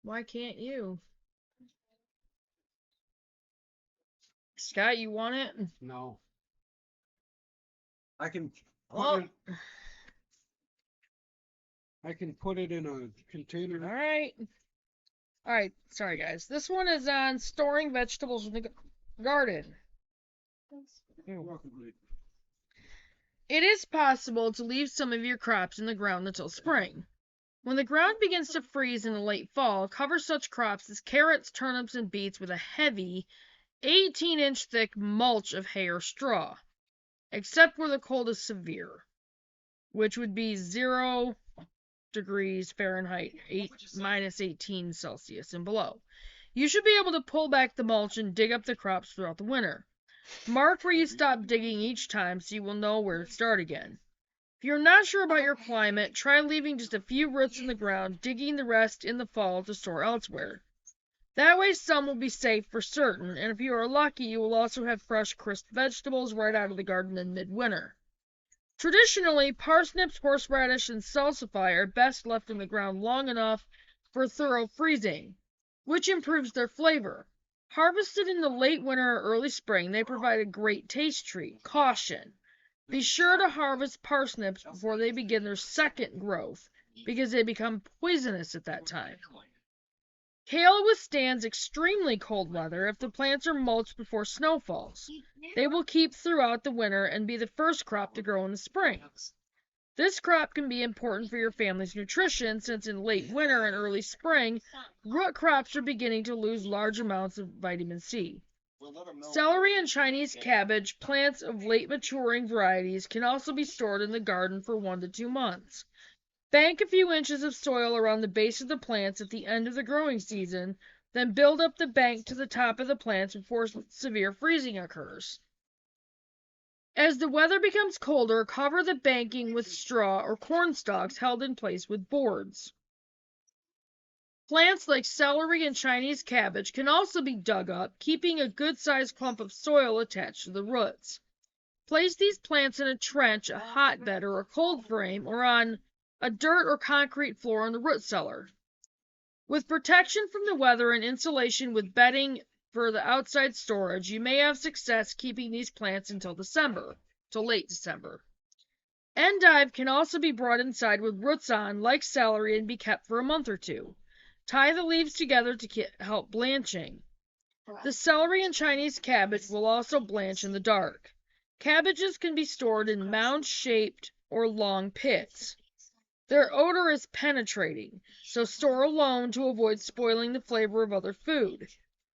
Why can't you? Scott, you want it? No. I can Oh, put it in a container. alright. Alright, sorry guys. This one is on storing vegetables in the garden. It is possible to leave some of your crops in the ground until spring. When the ground begins to freeze in the late fall, cover such crops as carrots, turnips, and beets with a heavy 18-inch thick mulch of hay or straw, except where the cold is severe, which would be 0 degrees Fahrenheit, -18 Celsius and below. You should be able to pull back the mulch and dig up the crops throughout the winter. Mark where you stop digging each time so you will know where to start again. If you're not sure about your climate, try leaving just a few roots in the ground, digging the rest in the fall to store elsewhere. That way some will be safe for certain, and if you are lucky, you will also have fresh, crisp vegetables right out of the garden in midwinter. Traditionally, parsnips, horseradish, and salsify are best left in the ground long enough for thorough freezing, which improves their flavor. Harvested in the late winter or early spring, they provide a great taste treat. Caution! Be sure to harvest parsnips before they begin their second growth, because they become poisonous at that time. Kale withstands extremely cold weather if the plants are mulched before snow falls. They will keep throughout the winter and be the first crop to grow in the spring. This crop can be important for your family's nutrition since in late winter and early spring, root crops are beginning to lose large amounts of vitamin C. Celery and Chinese cabbage, plants of late maturing varieties, can also be stored in the garden for 1 to 2 months. Bank a few inches of soil around the base of the plants at the end of the growing season, then build up the bank to the top of the plants before severe freezing occurs. As the weather becomes colder, cover the banking with straw or corn stalks held in place with boards. Plants like celery and Chinese cabbage can also be dug up, keeping a good-sized clump of soil attached to the roots. Place these plants in a trench, a hotbed, or a cold frame, or on a dirt or concrete floor in the root cellar. With protection from the weather and insulation with bedding for the outside storage, you may have success keeping these plants until late December. Endive can also be brought inside with roots on, like celery, and be kept for a month or two. Tie the leaves together to help blanching. The celery and Chinese cabbage will also blanch in the dark. Cabbages can be stored in mound-shaped or long pits. Their odor is penetrating, so store alone to avoid spoiling the flavor of other food.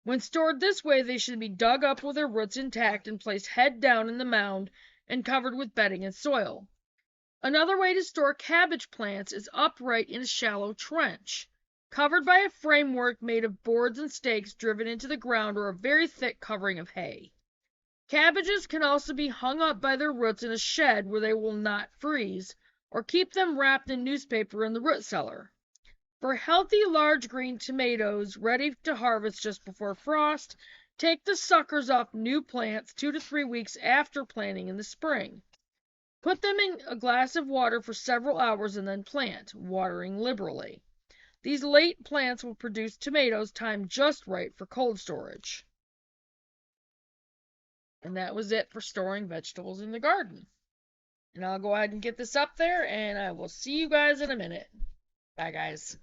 When stored this way, they should be dug up with their roots intact and placed head down in the mound and covered with bedding and soil. Another way to store cabbage plants is upright in a shallow trench, covered by a framework made of boards and stakes driven into the ground or a very thick covering of hay. Cabbages can also be hung up by their roots in a shed where they will not freeze, or keep them wrapped in newspaper in the root cellar. For healthy large green tomatoes ready to harvest just before frost, take the suckers off new plants 2 to 3 weeks after planting in the spring. Put them in a glass of water for several hours and then plant, watering liberally. These late plants will produce tomatoes timed just right for cold storage. And that was it for storing vegetables in the garden. And I'll go ahead and get this up there, and I will see you guys in a minute. Bye, guys.